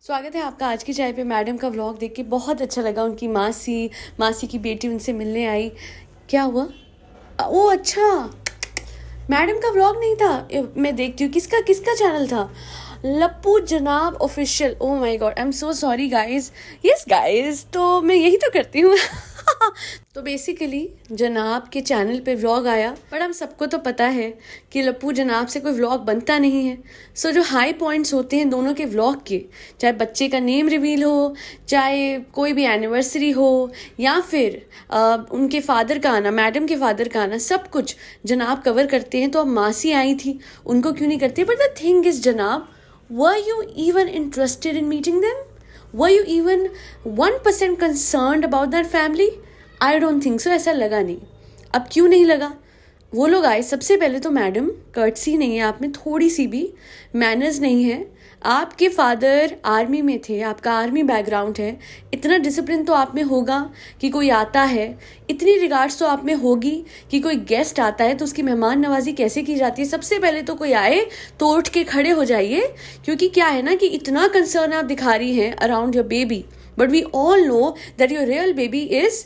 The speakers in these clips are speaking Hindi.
स्वागत है आपका आज की चाय पे। मैडम का व्लॉग देख के बहुत अच्छा लगा। उनकी मासी की बेटी उनसे मिलने आई। क्या हुआ? ओ अच्छा, मैडम का व्लॉग नहीं था। मैं देखती हूँ किसका किसका चैनल था। लप्पू जनाब official. Oh my God, I am so sorry guys. Yes guys, तो मैं यही तो करती हूँ। तो बेसिकली जनाब के चैनल पे व्लॉग आया, पर हम सबको तो पता है कि लप्पू जनाब से कोई व्लॉग बनता नहीं है। सो जो हाई पॉइंट्स होते हैं दोनों के व्लॉग के, चाहे बच्चे का नेम रिवील हो, चाहे कोई भी एनिवर्सरी हो, या फिर उनके फादर का आना, मैडम के फादर का आना, सब कुछ जनाब कवर करते हैं। तो अब मासी आई थी, उनको क्यों नहीं करते? बट द थिंग इज जनाब, were you even interested in meeting them? Were you even 1% concerned about that family? I don't think so। ऐसा लगा नहीं। अब क्यों नहीं लगा? वो लोग आए, सबसे पहले तो मैडम कर्टसी नहीं है आप में, थोड़ी सी भी मैनर्स नहीं है। आपके फादर आर्मी में थे, आपका आर्मी बैकग्राउंड है, इतना डिसिप्लिन तो आप में होगा कि कोई आता है, इतनी रिगार्ड्स तो आप में होगी कि कोई गेस्ट आता है तो उसकी मेहमान नवाजी कैसे की जाती है। सबसे पहले तो कोई आए तो उठ के खड़े हो जाइए, क्योंकि क्या है ना कि इतना कंसर्न आप दिखा रही हैं around your baby, but we all know that your real baby is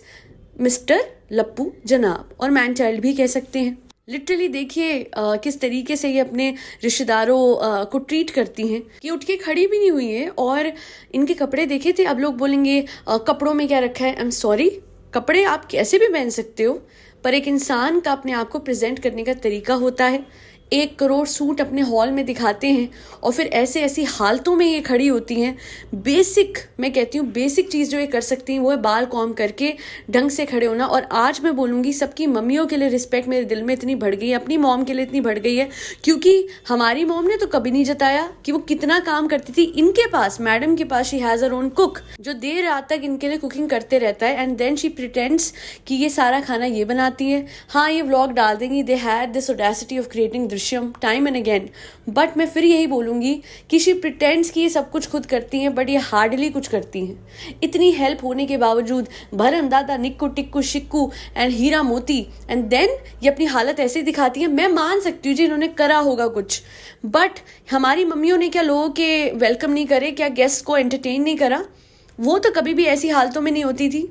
mister Lappu जनाब, और मैन चाइल्ड भी कह सकते हैं। लिटरली देखिए किस तरीके से ये अपने रिश्तेदारों को ट्रीट करती हैं कि उठ के खड़ी भी नहीं हुई है। और इनके कपड़े देखे थे, अब लोग बोलेंगे कपड़ों में क्या रखा है। आई एम सॉरी, कपड़े आप कैसे भी पहन सकते हो, पर एक इंसान का अपने आप को प्रेजेंट करने का तरीका होता है। 1 करोड़ सूट अपने हॉल में दिखाते हैं और फिर ऐसे ऐसी हालतों में ये खड़ी होती हैं। बेसिक, मैं कहती हूँ बेसिक चीज़ जो ये कर सकती हैं वो है बाल कॉम करके ढंग से खड़े होना। और आज मैं बोलूँगी सबकी मम्मियों के लिए रिस्पेक्ट मेरे दिल में इतनी बढ़ गई है, अपनी मॉम के लिए इतनी बढ़ गई है, क्योंकि हमारी मॉम ने तो कभी नहीं जताया कि वो कितना काम करती थी। इनके पास, मैडम के पास, she has her own cook जो देर रात तक इनके लिए कुकिंग करते रहता है, एंड देन शी प्रिटेंड्स कि ये सारा खाना ये बनाती है। हाँ, ये व्लॉग डाल देंगी, they had this audacity of creating time and again. But मैं फिर यही बोलूंगी कि शी प्रिटेंड्स कि ये सब कुछ खुद करती हैं, बट ये हार्डली कुछ करती हैं। इतनी हेल्प होने के बावजूद भरम दादा निक्कू टिक्कू शिक्कू एंड हीरा मोती, एंड देन ये अपनी हालत ऐसे दिखाती है। मैं मान सकती हूँ जी इन्होंने करा होगा कुछ, बट हमारी मम्मियों ने क्या लोगों के वेलकम नहीं करे, क्या गेस्ट को एंटरटेन नहीं करा? वो तो कभी भी ऐसी हालतों में नहीं होती थी।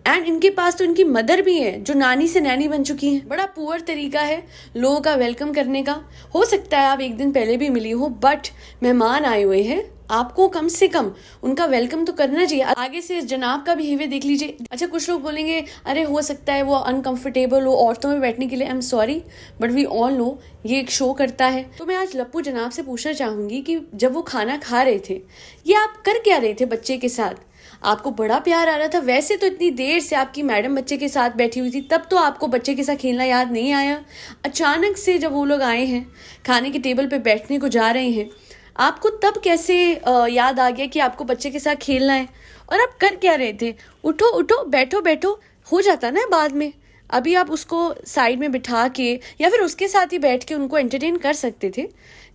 एंड इनके पास तो इनकी मदर भी है जो नानी से नैनी बन चुकी हैं। बड़ा पुअर तरीका है लोगों का वेलकम करने का। हो सकता है आप एक दिन पहले भी मिली हो, बट मेहमान आए हुए हैं, आपको कम से कम उनका वेलकम तो करना चाहिए। आगे से जनाब का बिहेवियर देख लीजिए। अच्छा, कुछ लोग बोलेंगे अरे हो सकता है वो अनकंफर्टेबल हो औरतों में बैठने के लिए। I am sorry, but we all know ये एक शो करता है। तो मैं आज लप्पू जनाब से पूछना चाहूंगी कि जब वो खाना खा रहे थे, ये आप कर क्या रहे थे बच्चे के साथ? आपको बड़ा प्यार आ रहा था। वैसे तो इतनी देर से आपकी मैडम बच्चे के साथ बैठी हुई थी, तब तो आपको बच्चे के साथ खेलना याद नहीं आया। अचानक से जब वो लोग आए हैं, खाने के टेबल पे बैठने को जा रहे हैं, आपको तब कैसे याद आ गया कि आपको बच्चे के साथ खेलना है? और आप कर क्या रहे थे? उठो उठो, बैठो बैठो, हो जाता ना बाद में। अभी आप उसको साइड में बिठा के या फिर उसके साथ ही बैठ के उनको एंटरटेन कर सकते थे।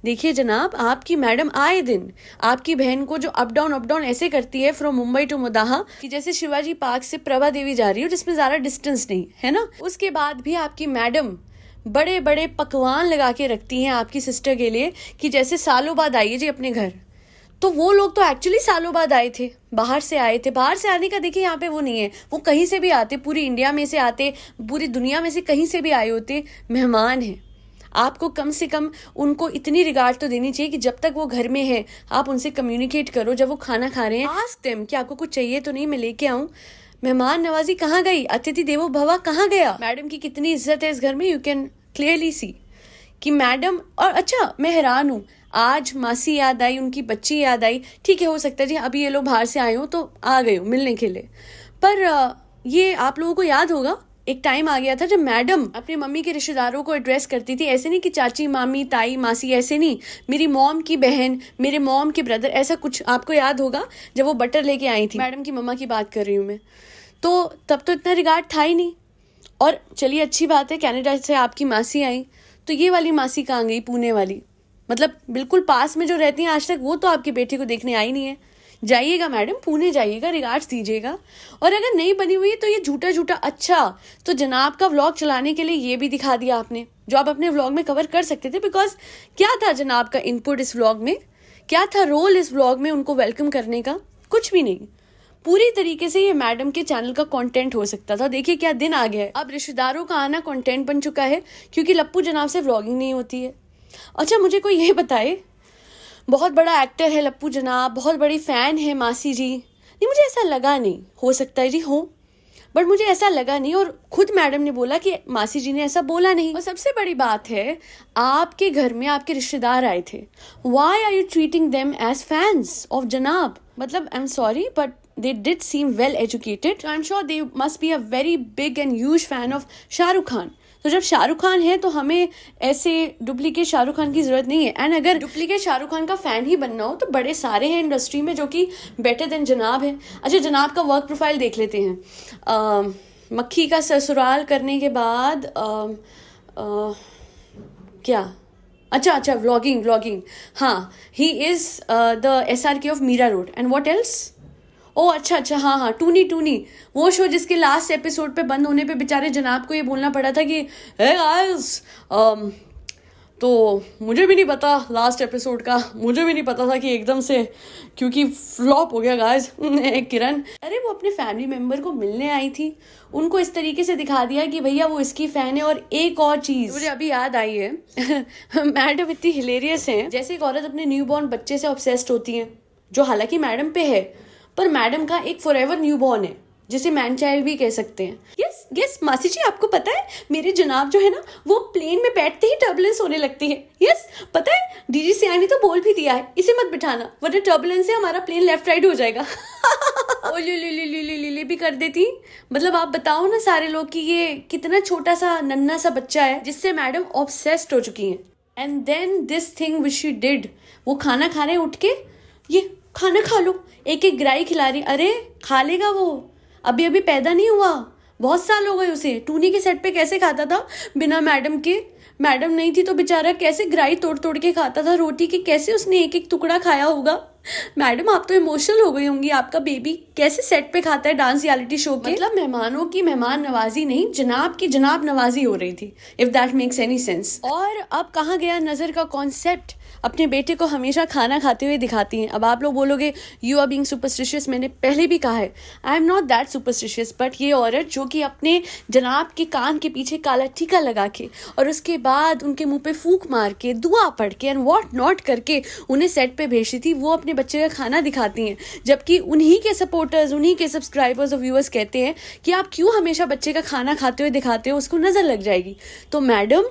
देखिए जनाब, आपकी मैडम आए दिन आपकी बहन को जो अप डाउन ऐसे करती है फ्रॉम मुंबई टू मुदाहा, कि जैसे शिवाजी पार्क से प्रभा देवी जा रही हो, जिसमें ज़्यादा डिस्टेंस नहीं है ना। उसके बाद भी आपकी मैडम बड़े बड़े पकवान लगा के रखती हैं आपकी सिस्टर के लिए, कि जैसे सालों बाद आइए जी अपने घर। तो वो लोग तो एक्चुअली सालों बाद आए थे, बाहर से आए थे। बाहर से आने का देखिए यहाँ पे वो नहीं है, वो कहीं से भी आते, पूरी इंडिया में से आते, पूरी दुनिया में से कहीं से भी आए होते, मेहमान हैं। आपको कम से कम उनको इतनी रिगार्ड तो देनी चाहिए कि जब तक वो घर में है आप उनसे कम्युनिकेट करो। जब वो खाना खा रहे हैं, आस्क देम कि आपको कुछ चाहिए तो नहीं, मैं लेके आऊँ। मेहमान नवाजी कहाँ गई? अतिथि देवो भवा कहाँ गया? मैडम की कितनी इज्जत है इस घर में, यू कैन क्लियरली सी कि मैडम। और अच्छा, मैं हैरान हूँ, आज मासी याद आई, उनकी बच्ची याद आई। ठीक है, हो सकता है जी अभी ये लोग बाहर से आए हो तो आ गए हो मिलने के लिए, पर ये आप लोगों को याद होगा एक टाइम आ गया था जब मैडम अपनी मम्मी के रिश्तेदारों को एड्रेस करती थी। ऐसे नहीं कि चाची, मामी, ताई, मासी, ऐसे नहीं, मेरी मॉम की बहन, मेरे मॉम के ब्रदर, ऐसा कुछ। आपको याद होगा जब वो बटर लेके आई थी, मैडम की मम्मा की बात कर रही हूँ मैं, तो तब तो इतना रिगार्ड था ही नहीं। और चलिए अच्छी बात है, कनाडा से आपकी मासी आई, तो ये वाली मासी कहाँ गई? पुणे वाली, मतलब बिल्कुल पास में जो रहती हैं आज तक, वो तो आपकी बेटी को देखने आई नहीं है। जाइएगा मैडम, पुणे जाइएगा, रिगार्ड्स दीजिएगा। और अगर नहीं बनी हुई है तो ये झूठा झूठा। अच्छा, तो जनाब का व्लॉग चलाने के लिए ये भी दिखा दिया आपने, जो आप अपने व्लॉग में कवर कर सकते थे। बिकॉज क्या था जनाब का इनपुट इस व्लॉग में क्या था रोल इस व्लॉग में उनको वेलकम करने का? कुछ भी नहीं। पूरी तरीके से ये मैडम के चैनल का कंटेंट हो सकता था। देखिए क्या दिन आ गया है, अब रिश्तेदारों का आना कंटेंट बन चुका है क्योंकि लप्पू जनाब से व्लॉगिंग नहीं होती है। अच्छा मुझे कोई ये बताए, बहुत बड़ा एक्टर है लप्पू जनाब, बहुत बड़ी फैन है मासी जी, नहीं मुझे ऐसा लगा नहीं, हो सकता है जी हो, बट मुझे ऐसा लगा नहीं। और खुद मैडम ने बोला कि मासी जी ने ऐसा बोला नहीं। और सबसे बड़ी बात है, आपके घर में आपके रिश्तेदार आए थे, why are you treating them as fans of जनाब? मतलब I am sorry but they did seem well educated, so I'm sure they must be a very big and huge fan of Shahrukh Khan. तो जब शाहरुख खान है तो हमें ऐसे डुप्लीकेट शाहरुख खान की जरूरत नहीं है। एंड अगर डुप्लीकेट शाहरुख खान का फैन ही बनना हो तो बड़े सारे हैं इंडस्ट्री में जो कि बेटर देन जनाब है। अच्छा जनाब का वर्क प्रोफाइल देख लेते हैं। मक्खी का ससुराल करने के बाद क्या, अच्छा व्लॉगिंग, हाँ, he is the SRK of Mira road. And what else? ओ अच्छा, हाँ, टूनी, वो शो जिसके लास्ट एपिसोड पे बंद होने पे बेचारे जनाब को ये बोलना पड़ा था कि हे गाइस, तो मुझे भी नहीं पता लास्ट एपिसोड का, मुझे भी नहीं पता था कि एकदम से क्योंकि फ्लॉप हो गया गाइस। किरण, अरे वो अपने फैमिली मेंबर को मिलने आई थी, उनको इस तरीके से दिखा दिया कि भैया वो इसकी फैन है। और एक और चीज मुझे अभी याद आई है मैडम इतनी हिलेरियस है, जैसे एक औरत अपने न्यूबॉर्न बच्चे से ऑब्सेस्ड होती है, जो हालांकि मैडम पे है, पर मैडम का एक फॉरएवर न्यूबॉर्न है जिसे मैन चाइल्ड भी कह सकते हैं। यस मासी जी, आपको पता है मेरे जनाब जो है ना, वो प्लेन में बैठते ही टर्बुलेंस होने लगती है। यस पता है, डीजी सियानी ने तो बोल भी दिया है इसे मत बिठाना वरना टर्बुलेंस से हमारा प्लेन लेफ्ट राइट हो जाएगा। ओ ले भी कर देती। मतलब आप बताओ ना सारे लोग कि ये कितना छोटा सा नन्ना सा बच्चा है जिससे मैडम ऑब्सेस्ड हो चुकी हैं। And then this thing which she did, वो खाना खा रहे उठ के, ये खाना खा लो, एक ग्राई खिला रही। अरे खा लेगा वो, अभी पैदा नहीं हुआ, बहुत साल हो गए उसे। टूनी के सेट पे कैसे खाता था बिना मैडम के? मैडम नहीं थी तो बेचारा कैसे ग्राई तोड़ के खाता था रोटी के, कैसे उसने एक टुकड़ा खाया होगा। मैडम आप तो इमोशनल हो गई होंगी, आपका बेबी कैसे सेट पे खाता है डांस रियलिटी शो के। मतलब मेहमानों की मेहमान नवाजी नहीं, जनाब की जनाब नवाजी हो रही थी, if that makes any sense. और अब कहाँ गया नजर का कॉन्सेप्ट? अपने बेटे को हमेशा खाना खाते हुए दिखाती हैं। अब आप लोग बोलोगे यू आर बीइंग सुपरस्टिशियस, मैंने पहले भी कहा है I am not that superstitious, but ये औरत जो कि अपने जनाब के कान के पीछे काला टीका लगा के और उसके बाद उनके मुंह पे फूंक मार के दुआ पढ़ के एंड व्हाट नॉट करके उन्हें सेट पे भेजती थी, वो अपने बच्चे का खाना दिखाती हैं, जबकि उन्हीं के सपोर्टर्स, उन्हीं के सब्सक्राइबर्स और व्यूअर्स कहते हैं कि आप क्यों हमेशा बच्चे का खाना खाते हुए दिखाते हो, उसको नजर लग जाएगी। तो madam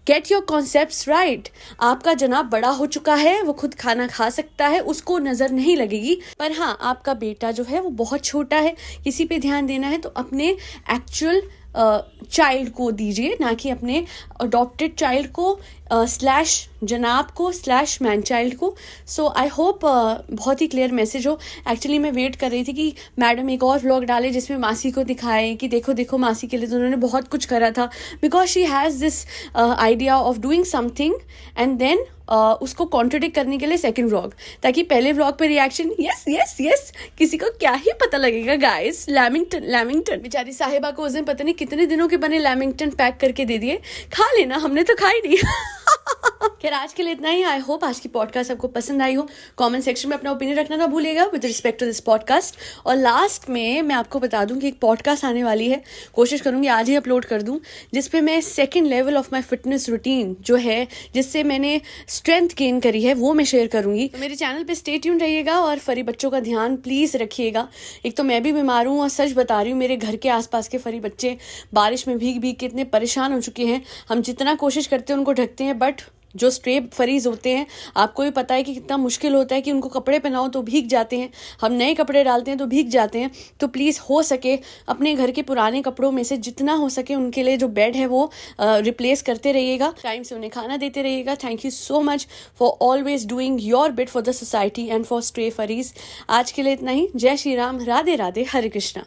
get your concepts right. आपका जनाब बड़ा हो चुका है, वो खुद खाना खा सकता है, उसको नजर नहीं लगेगी। पर हाँ, आपका बेटा जो है वो बहुत छोटा है, किसी पे ध्यान देना है तो अपने एक्चुअल चाइल्ड को दीजिए, ना कि अपने अडॉप्टेड चाइल्ड को स्लैश जनाब को स्लैश मैन चाइल्ड को। सो आई होप बहुत ही क्लियर मैसेज हो। एक्चुअली मैं वेट कर रही थी कि मैडम एक और व्लॉग डाले जिसमें मासी को दिखाए कि देखो देखो मासी के लिए तो उन्होंने बहुत कुछ करा था, because she has this idea of doing something and then उसको कॉन्ट्रडिक्ट करने के लिए सेकंड व्लॉग, ताकि पहले व्लॉग पे रिएक्शन यस किसी को क्या ही पता लगेगा गाइस। लैमिंगटन बेचारी साहिबा को उस दिन पता नहीं कितने दिनों के बने लैमिंगटन पैक करके दे दिए, खा लेना, हमने तो खा ही नहीं। खैर आज के लिए इतना ही। आई होप आज की पॉडकास्ट आपको पसंद आई हो। कमेंट सेक्शन में अपना ओपिनियन रखना ना भूलिएगा with respect to this podcast. और लास्ट में मैं आपको बता दूं कि एक पॉडकास्ट आने वाली है, कोशिश करूंगी आज ही अपलोड कर दूं, जिसपे मैं second level of my fitness routine जो है, जिससे मैंने स्ट्रेंथ गेन करी है, वो मैं शेयर करूंगी। तो मेरे चैनल पे स्टे ट्यून रहिएगा और फरी बच्चों का ध्यान प्लीज रखिएगा। एक तो मैं भी बीमार हूँ और सच बता रही हूँ, मेरे घर के आसपास के फरी बच्चे बारिश में भीग भीग के इतने परेशान हो चुके हैं। हम जितना कोशिश करते हैं उनको ढकते हैं, बट जो स्ट्रे फरीज होते हैं आपको भी पता है कि कितना मुश्किल होता है कि उनको कपड़े पहनाओ तो भीग जाते हैं, हम नए कपड़े डालते हैं तो भीग जाते हैं। तो प्लीज़ हो सके अपने घर के पुराने कपड़ों में से जितना हो सके उनके लिए जो बेड है वो रिप्लेस करते रहिएगा, टाइम से उन्हें खाना देते रहिएगा। Thank you so much for always doing your bit for the society and for stray furries. आज के लिए इतना ही। जय श्री राम, राधे राधे, हरे कृष्णा।